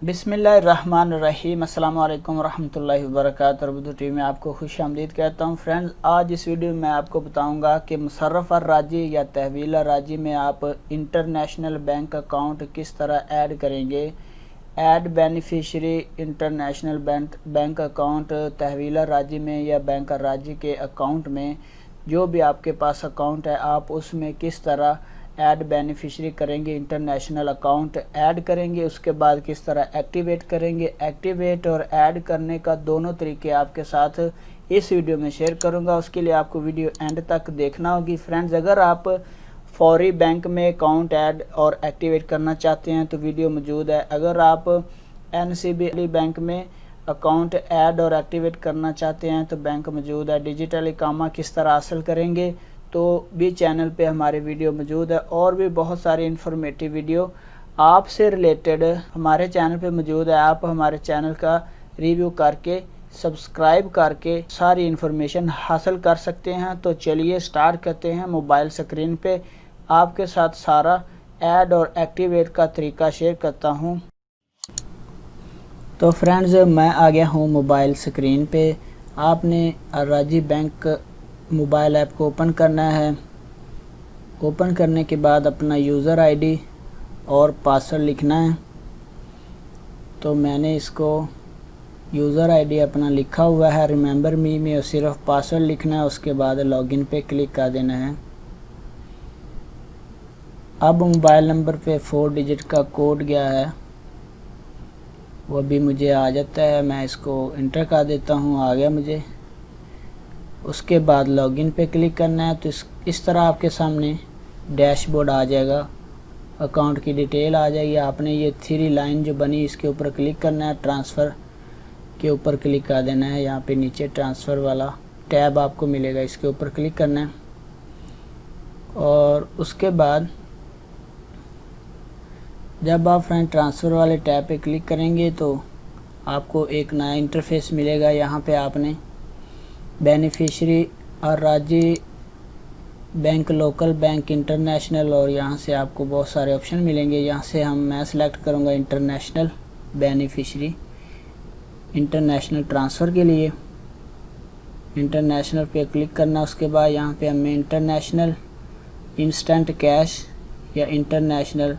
बिस्मिल्लाहिर्रहमानिर्रहीम। अस्सलाम वालेकुम रहमतुल्लाहि व बरकातुहू। उर्दू टीवी में आपको खुश आमदीद कहता हूँ। फ्रेंड्स, आज इस वीडियो में आपको बताऊंगा कि मुसर्रफ़ राजी या तहवील राजी में आप इंटरनेशनल बैंक अकाउंट किस तरह ऐड करेंगे। Add beneficiary international bank account तहवील राजी में या बैंक राजी के अकाउंट में, जो भी आपके पास अकाउंट है आप उसमें किस तरह ऐड बेनिफिशरी करेंगे, इंटरनेशनल अकाउंट ऐड करेंगे। उसके बाद किस तरह एक्टिवेट करेंगे। एक्टिवेट और ऐड करने का दोनों तरीके आपके साथ इस वीडियो में शेयर करूंगा। उसके लिए आपको वीडियो एंड तक देखना होगी। फ्रेंड्स, अगर आप फौरी बैंक में अकाउंट ऐड और एक्टिवेट करना चाहते हैं तो वीडियो मौजूद है। अगर आप NCB बैंक में अकाउंट ऐड और एक्टिवेट करना चाहते हैं तो बैंक मौजूद है। डिजिटल इकामा किस तरह हासिल करेंगे तो भी चैनल पे हमारे वीडियो मौजूद है। और भी बहुत सारी इन्फॉर्मेटिव वीडियो आपसे रिलेटेड हमारे चैनल पे मौजूद है। आप हमारे चैनल का रिव्यू करके सब्सक्राइब करके सारी इन्फॉर्मेशन हासिल कर सकते हैं। तो चलिए स्टार्ट करते हैं। मोबाइल स्क्रीन पे आपके साथ सारा ऐड और एक्टिवेट का तरीका शेयर करता हूँ। तो फ्रेंड्स, मैं आ गया हूँ मोबाइल स्क्रीन पे। आपने राजी बैंक मोबाइल ऐप को ओपन करना है। ओपन करने के बाद अपना यूज़र आईडी और पासवर्ड लिखना है। तो मैंने इसको यूज़र आईडी अपना लिखा हुआ है। रिमेंबर मी में सिर्फ पासवर्ड लिखना है। उसके बाद लॉगिन पे क्लिक कर देना है। अब मोबाइल नंबर पे 4 डिजिट का कोड गया है, वो भी मुझे आ जाता है। मैं इसको इंटर कर देता हूँ। आ गया मुझे। उसके बाद लॉगिन पे क्लिक करना है। तो इस तरह आपके सामने डैशबोर्ड आ जाएगा, अकाउंट की डिटेल आ जाएगी। आपने ये 3 लाइन जो बनी इसके ऊपर क्लिक करना है। ट्रांसफ़र के ऊपर क्लिक कर देना है। यहाँ पे नीचे ट्रांसफ़र वाला टैब आपको मिलेगा, इसके ऊपर क्लिक करना है। और उसके बाद जब आप फ्रेंड ट्रांसफ़र वाले टैब पे क्लिक करेंगे तो आपको एक नया इंटरफेस मिलेगा। यहाँ पे आपने बेनिफिशरी और राजी बैंक, लोकल बैंक, इंटरनेशनल, और यहाँ से आपको बहुत सारे ऑप्शन मिलेंगे। यहाँ से मैं सेलेक्ट करूँगा इंटरनेशनल बेनिफिशरी, इंटरनेशनल ट्रांसफ़र के लिए इंटरनेशनल पे क्लिक करना। उसके बाद यहाँ पे हमें इंटरनेशनल इंस्टेंट कैश या इंटरनेशनल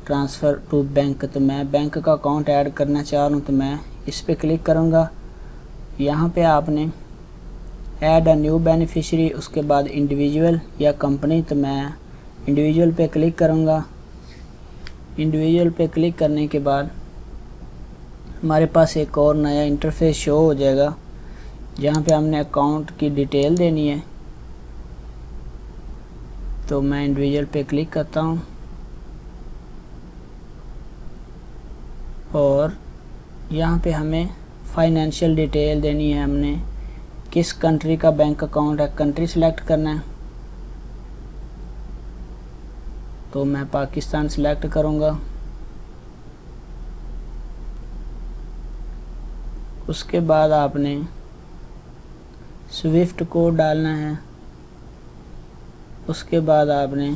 ट्रांसफ़र टू बैंक, तो मैं बैंक का अकाउंट ऐड करना चाह रहा हूँ तो मैं इस पर क्लिक करूँगा। यहाँ पे आपने ऐड अ न्यू बेनिफिशरी, उसके बाद इंडिविजुअल या कंपनी, तो मैं इंडिविजुअल पे क्लिक करूँगा। इंडिविजुअल पे क्लिक करने के बाद हमारे पास एक और नया इंटरफेस शो हो जाएगा जहाँ पे हमने अकाउंट की डिटेल देनी है। तो मैं इंडिविजुअल पे क्लिक करता हूँ और यहाँ पे हमें फाइनेंशियल डिटेल देनी है। हमने किस कंट्री का बैंक अकाउंट है, कंट्री सिलेक्ट करना है। तो मैं पाकिस्तान सिलेक्ट करूँगा। उसके बाद आपने स्विफ्ट कोड डालना है। उसके बाद आपने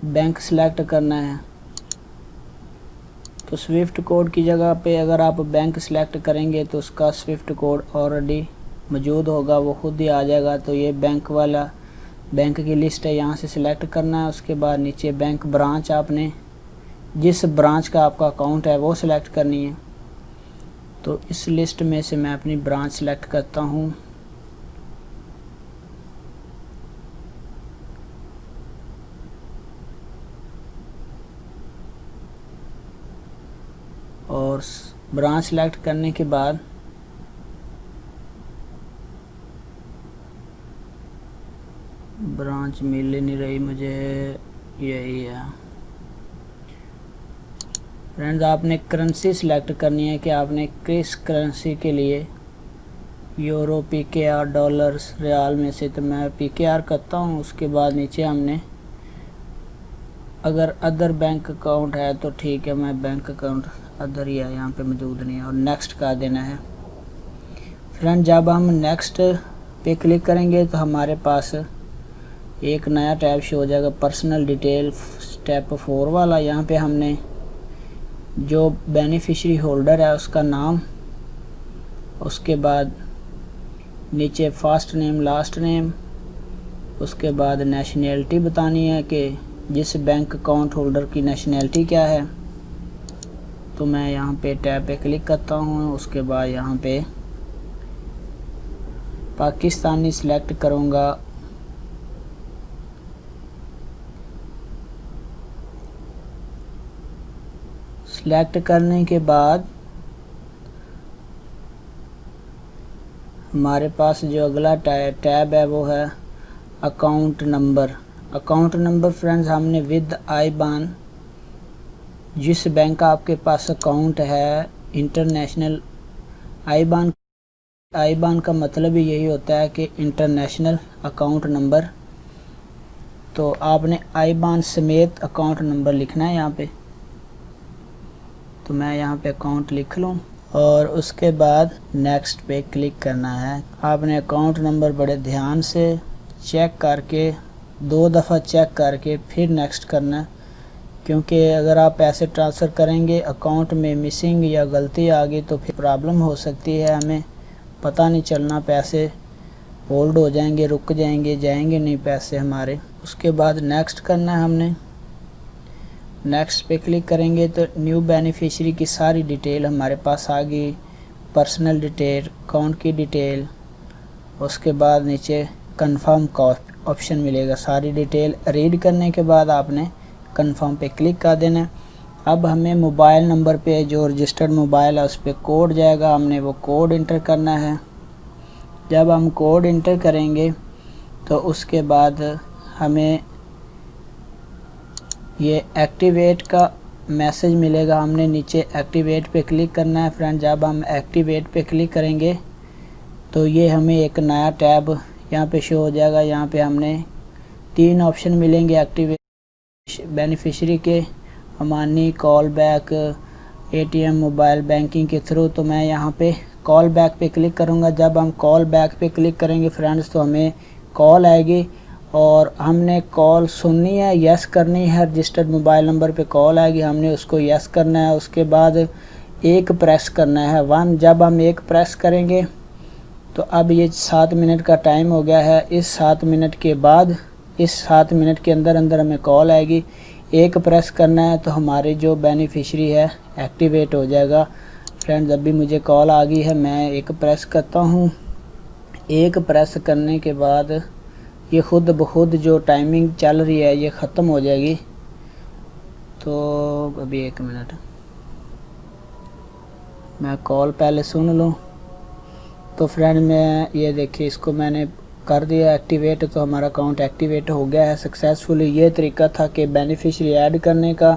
बैंक सिलेक्ट करना है। तो स्विफ्ट कोड की जगह पे अगर आप बैंक सिलेक्ट करेंगे तो उसका स्विफ्ट कोड ऑलरेडी मौजूद होगा, वो खुद ही आ जाएगा। तो ये बैंक वाला बैंक की लिस्ट है, यहाँ से सिलेक्ट करना है। उसके बाद नीचे बैंक ब्रांच, आपने जिस ब्रांच का आपका अकाउंट है वो सिलेक्ट करनी है। तो इस लिस्ट में से मैं अपनी ब्रांच सिलेक्ट करता हूँ। और ब्रांच सेलेक्ट करने के बाद ब्रांच मिल नहीं रही मुझे, यही है। फ्रेंड्स, आपने करेंसी सिलेक्ट करनी है कि आपने किस करेंसी के लिए, यूरो, PKR, डॉलर्स, रियाल में से। तो मैं PKR करता हूँ। उसके बाद नीचे हमने अगर अदर बैंक अकाउंट है तो ठीक है, मैं बैंक अकाउंट अदर ही है, यहाँ पे मौजूद नहीं है, और नेक्स्ट कर देना है। फ्रेंड, जब हम नेक्स्ट पे क्लिक करेंगे तो हमारे पास एक नया टैब शो हो जाएगा, पर्सनल डिटेल, स्टेप 4 वाला। यहाँ पे हमने जो बेनिफिशियरी होल्डर है उसका नाम, उसके बाद नीचे फर्स्ट नेम लास्ट नेम, उसके बाद नेशनैलिटी बतानी है कि जिस बैंक अकाउंट होल्डर की नेशनैलिटी क्या है। तो मैं यहाँ पे टैब पे क्लिक करता हूँ, उसके बाद यहाँ पे पाकिस्तानी सिलेक्ट करूँगा। सिलेक्ट करने के बाद हमारे पास जो अगला टैब है वो है account number. Account number friends हमने विद आईबान, जिस बैंक का आपके पास अकाउंट है इंटरनेशनल आईबान का मतलब ही यही होता है कि इंटरनेशनल अकाउंट नंबर। तो आपने आईबान समेत अकाउंट नंबर लिखना है यहाँ पे। तो मैं यहाँ पे अकाउंट लिख लूँ और उसके बाद नेक्स्ट पे क्लिक करना है। आपने अकाउंट नंबर बड़े ध्यान से चेक करके 2 दफ़ा चेक करके फिर नेक्स्ट करना है, क्योंकि अगर आप पैसे ट्रांसफ़र करेंगे अकाउंट में मिसिंग या गलती आ गई तो फिर प्रॉब्लम हो सकती है, हमें पता नहीं चलना, पैसे होल्ड हो जाएंगे, रुक जाएंगे, जाएंगे नहीं पैसे हमारे। उसके बाद नेक्स्ट करना है हमने। नेक्स्ट पे क्लिक करेंगे तो न्यू बेनिफिशियरी की सारी डिटेल हमारे पास आ गई, पर्सनल डिटेल, अकाउंट की डिटेल। उसके बाद नीचे कंफर्म का ऑप्शन मिलेगा। सारी डिटेल रीड करने के बाद आपने कंफर्म पे क्लिक कर देना है। अब हमें मोबाइल नंबर पे जो रजिस्टर्ड मोबाइल है उस पर कोड जाएगा, हमने वो कोड इंटर करना है। जब हम कोड इंटर करेंगे तो उसके बाद हमें ये एक्टिवेट का मैसेज मिलेगा, हमने नीचे एक्टिवेट पे क्लिक करना है फ्रेंड। जब हम एक्टिवेट पे क्लिक करेंगे तो ये हमें एक नया टैब यहाँ पे शो हो जाएगा। यहाँ पे हमने 3 ऑप्शन मिलेंगे एक्टिवेट बेनिफिशियरी के, अमानी, call back, ATM, mobile banking के थ्रू। तो मैं यहाँ पे कॉल बैक पे क्लिक करूँगा। जब हम कॉल बैक पे क्लिक करेंगे फ्रेंड्स तो हमें कॉल आएगी और हमने कॉल सुननी है, यस करनी है। रजिस्टर्ड मोबाइल नंबर पे कॉल आएगी, हमने उसको यस करना है। उसके बाद 1 प्रेस करना है, 1। जब हम 1 प्रेस करेंगे तो अब ये 7 मिनट का टाइम हो गया है। इस 7 मिनट के बाद, इस 7 मिनट के अंदर अंदर हमें कॉल आएगी। 1 प्रेस करना है तो हमारी जो बेनिफिशियरी है एक्टिवेट हो जाएगा। फ्रेंड्स अभी मुझे कॉल आ गई है, मैं 1 प्रेस करता हूँ। 1 प्रेस करने के बाद ये खुद ब खुद जो टाइमिंग चल रही है ये ख़त्म हो जाएगी। तो अभी 1 मिनट मैं कॉल पहले सुन लूँ। तो फ्रेंड मैं ये देखिए इसको मैंने कर दिया एक्टिवेट, तो हमारा अकाउंट एक्टिवेट हो गया है सक्सेसफुली। ये तरीका था कि बेनिफिशियरी ऐड करने का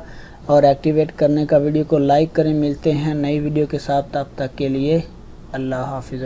और एक्टिवेट करने का। वीडियो को लाइक करें। मिलते हैं नई वीडियो के साथ, तब तक के लिए अल्लाह हाफिज़।